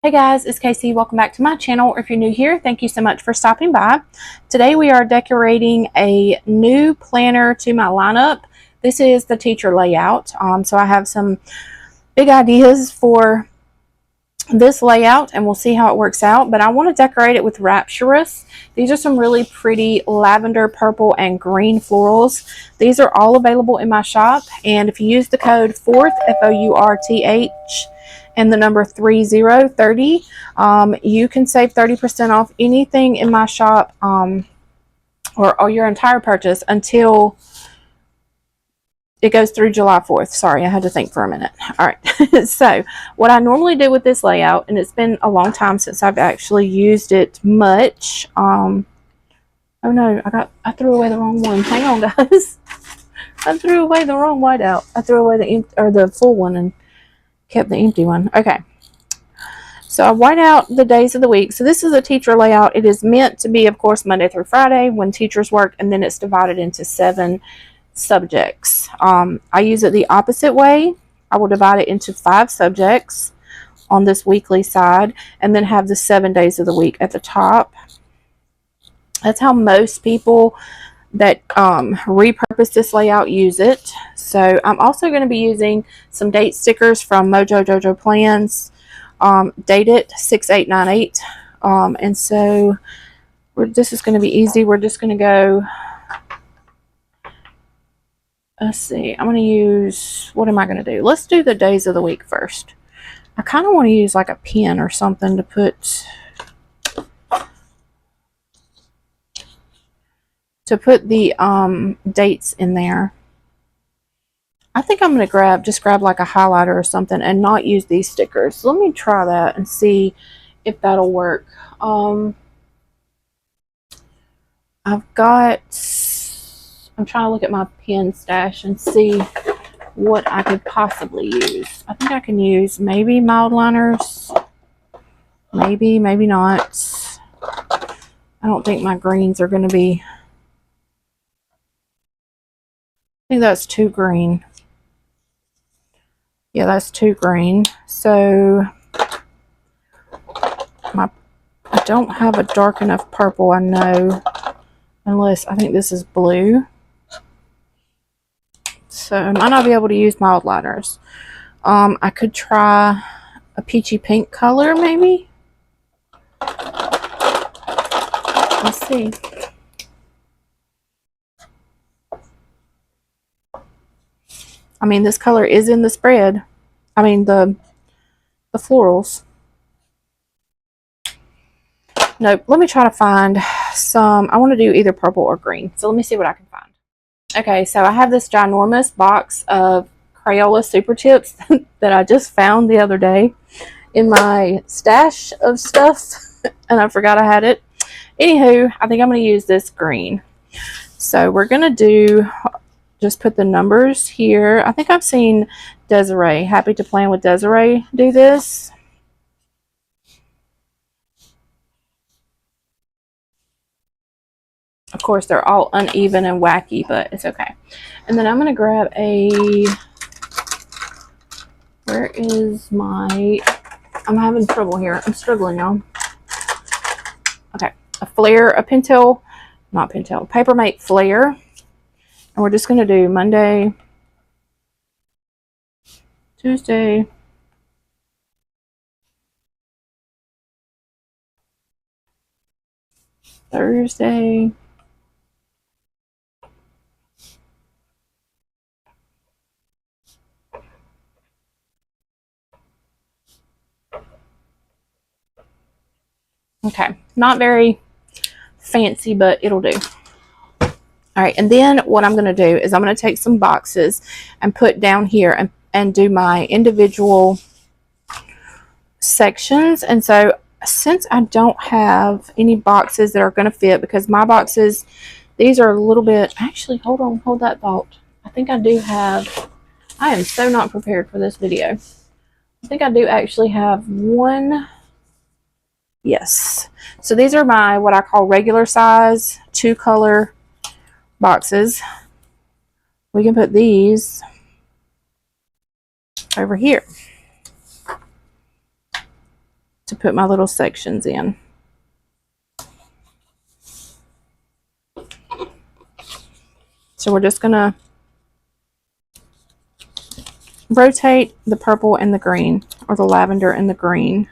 Hey guys, it's Casey. Welcome back to my channel. Or if you're new here, thank you so much for stopping by. Today we are decorating a new planner to my lineup. This is the teacher layout. So I have some big ideas for this layout and we'll see how it works out. But I want to decorate it with Rapturous. These are some really pretty lavender, purple, and green florals. These are all available in my shop. And if you use the code FOURTH, FOURTH, and the number 3030, you can save 30% off anything in my shop, or your entire purchase until it goes through July 4th. Sorry, I had to think for a minute. All right. So what I normally do with this layout, and it's been a long time since I've actually used it much. Oh no, I threw away the wrong one. Hang on, guys. I threw away the wrong whiteout. I threw away the full one and kept the empty one. Okay, so I white out the days of the week. So this is a teacher layout. It is meant to be, of course, Monday through Friday when teachers work, and then it's divided into 7 subjects. I use it the opposite way. I will divide it into 5 subjects on this weekly side and then have the 7 days of the week at the top. That's how most people that repurpose this layout use it. So I'm also going to be using some date stickers from Mojo Jojo Plans, dated 6898, and so this is going to be easy. We're just going to go, let's see, I'm going to use, what am I going to do? Let's do the days of the week first. I kind of want to use like a pen or something to put the dates in there. I think I'm going to just grab like a highlighter or something and not use these stickers. So let me try that and see if that'll work. I'm trying to look at my pen stash and see what I could possibly use. I think I can use maybe mild liners. Maybe not. I don't think my greens are going to be, I think that's too green. Yeah, that's too green. So I don't have a dark enough purple, I know, unless I think this is blue. So I might not be able to use mild liners. I could try a peachy pink color, maybe. Let's see. I mean, this color is in the spread. I mean, the florals. Nope. Let me try to find some. I want to do either purple or green. So let me see what I can find. Okay, so I have this ginormous box of Crayola Super Tips that I just found the other day in my stash of stuff, and I forgot I had it. Anywho, I think I'm going to use this green. So we're going to do, just put the numbers here. I think I've seen Desiree, Happy to Plan with Desiree, do this. Of course, they're all uneven and wacky, but it's okay. And then I'm going to grab a, where is my, I'm having trouble here. I'm struggling, y'all. Okay, a flare, a Pentel, not Pentel, Papermate flare. And we're just going to do Monday, Tuesday, Thursday, okay, not very fancy, but it'll do. All right, and then what I'm going to do is I'm going to take some boxes and put down here and do my individual sections. And so since I don't have any boxes that are going to fit, because my boxes, these are a little bit, actually, hold on, hold that thought. I think I do have, I am so not prepared for this video. I think I do actually have one. Yes. So these are my, what I call regular size 2-color boxes. We can put these over here. to put my little sections in. So we're just gonna rotate the purple and the green, or the lavender and the green.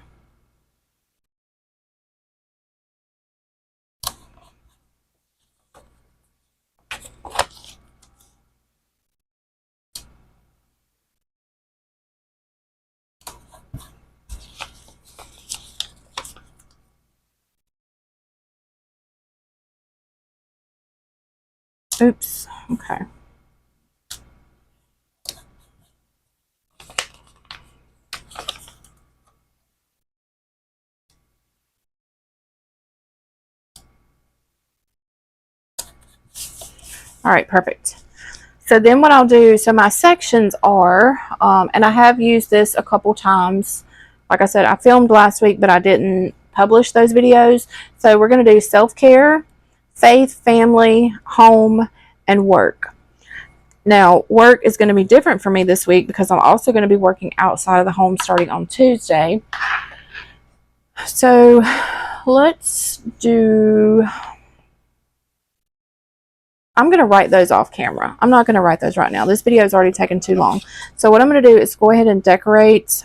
Oops, okay. All right, perfect. So then what I'll do, so my sections are, and I have used this a couple times. Like I said, I filmed last week, but I didn't publish those videos. So we're going to do self-care, faith, family, home, and work. Now, work is going to be different for me this week because I'm also going to be working outside of the home starting on Tuesday. So let's do... I'm going to write those off camera. I'm not going to write those right now. This video is already taken too long. So what I'm going to do is go ahead and decorate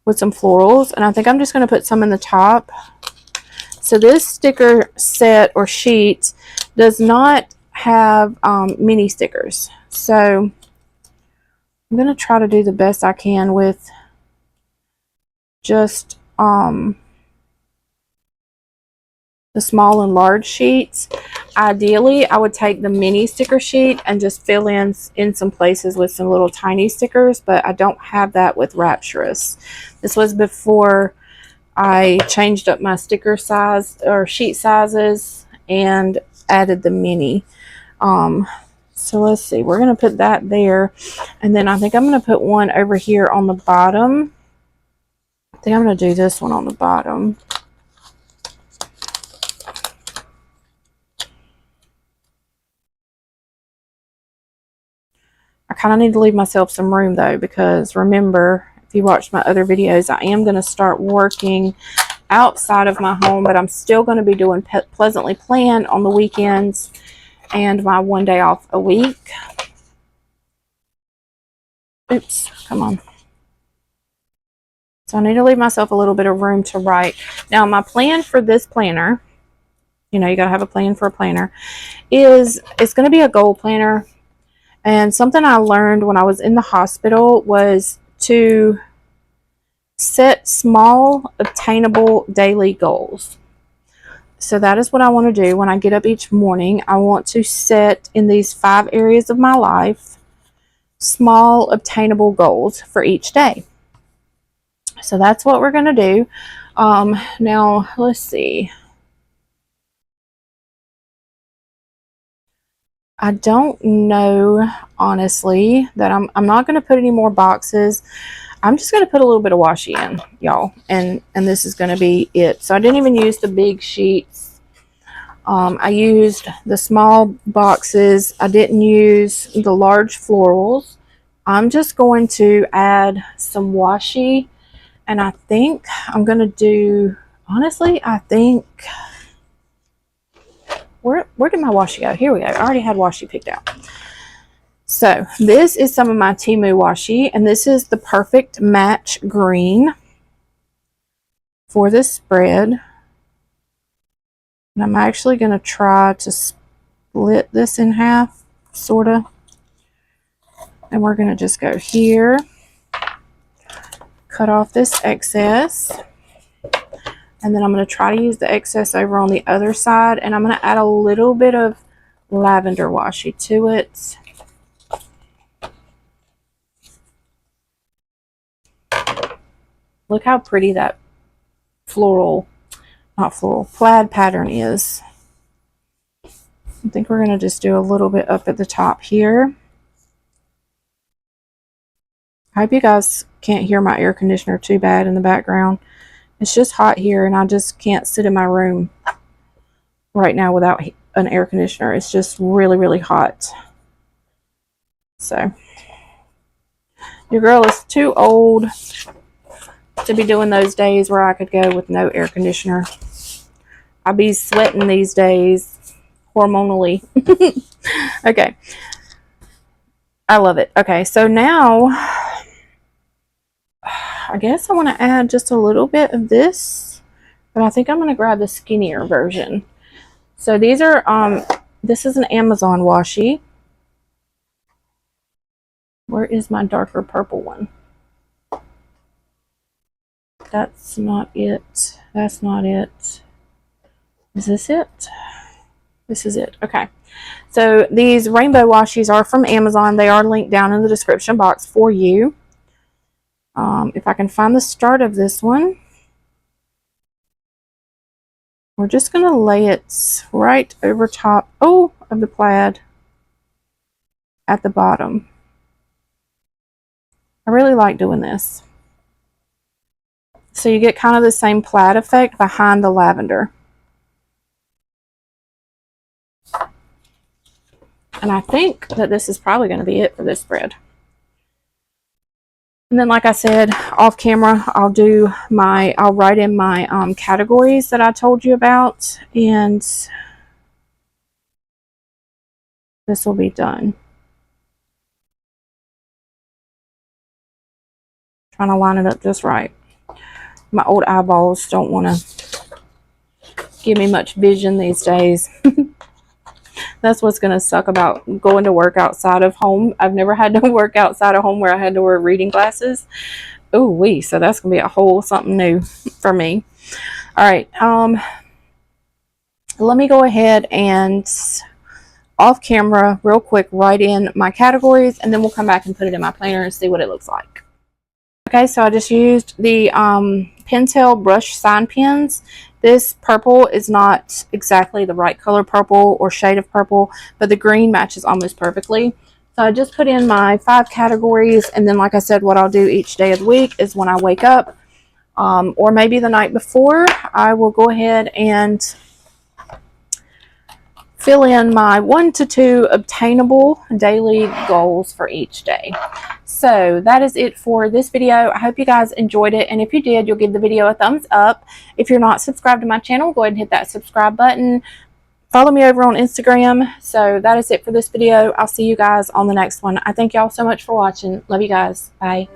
with some florals. And I think I'm just going to put some in the top. So this sticker set or sheet does not have mini stickers. So I'm going to try to do the best I can with just the small and large sheets. Ideally, I would take the mini sticker sheet and just fill in some places with some little tiny stickers, but I don't have that with Rapturous. This was before I changed up my sticker size or sheet sizes and added the mini. So let's see, we're going to put that there, and then I think I'm going to put one over here on the bottom. I think I'm going to do this one on the bottom. I kind of need to leave myself some room though, because remember, if you watched my other videos, I am going to start working outside of my home, but I'm still going to be doing Pleasantly Planned on the weekends and my one day off a week. Oops, come on. So I need to leave myself a little bit of room to write. Now my plan for this planner, you know, you got to have a plan for a planner, is it's going to be a goal planner. And something I learned when I was in the hospital was to set small, obtainable daily goals. So that is what I want to do when I get up each morning. I want to set in these 5 areas of my life small, obtainable goals for each day. So that's what we're going to do. Now, let's see. I don't know, honestly, that I'm not going to put any more boxes. I'm just going to put a little bit of washi in, y'all, and this is going to be it. So I didn't even use the big sheets. I used the small boxes. I didn't use the large florals. I'm just going to add some washi, and I think I'm going to do, honestly, I think... Where did my washi go? Here we go. I already had washi picked out. So this is some of my Temu washi, and this is the Perfect Match Green for this spread. And I'm actually going to try to split this in half, sort of. And we're going to just go here, cut off this excess. And then I'm going to try to use the excess over on the other side. And I'm going to add a little bit of lavender washi to it. Look how pretty that plaid pattern is. I think we're going to just do a little bit up at the top here. I hope you guys can't hear my air conditioner too bad in the background. It's just hot here, and I just can't sit in my room right now without an air conditioner. It's just really, really hot. So, your girl is too old to be doing those days where I could go with no air conditioner. I'll be sweating these days hormonally. Okay. I love it. Okay, so now I guess I want to add just a little bit of this, but I think I'm going to grab the skinnier version. So these are, this is an Amazon washi. Where is my darker purple one? That's not it. That's not it. Is this it? This is it. Okay. So these rainbow washies are from Amazon. They are linked down in the description box for you. If I can find the start of this one, we're just going to lay it right over top, of the plaid at the bottom. I really like doing this. So you get kind of the same plaid effect behind the lavender. And I think that this is probably going to be it for this spread. And then, like I said, off camera, I'll write in my categories that I told you about, and this will be done. Trying to line it up just right. My old eyeballs don't want to give me much vision these days. That's what's going to suck about going to work outside of home. I've never had to work outside of home where I had to wear reading glasses. Ooh-wee, so that's going to be a whole something new for me. All right, let me go ahead and off camera real quick write in my categories, and then we'll come back and put it in my planner and see what it looks like. Okay, so I just used the Pentel brush sign pens. This purple is not exactly the right color purple or shade of purple, but the green matches almost perfectly. So I just put in my 5 categories, and then, like I said, what I'll do each day of the week is when I wake up, or maybe the night before, I will go ahead and fill in my 1 to 2 obtainable daily goals for each day. So that is it for this video. I hope you guys enjoyed it, and if you did, you'll give the video a thumbs up. If you're not subscribed to my channel, go ahead and hit that subscribe button. Follow me over on Instagram. So that is it for this video. I'll see you guys on the next one. I thank y'all so much for watching. Love you guys. Bye.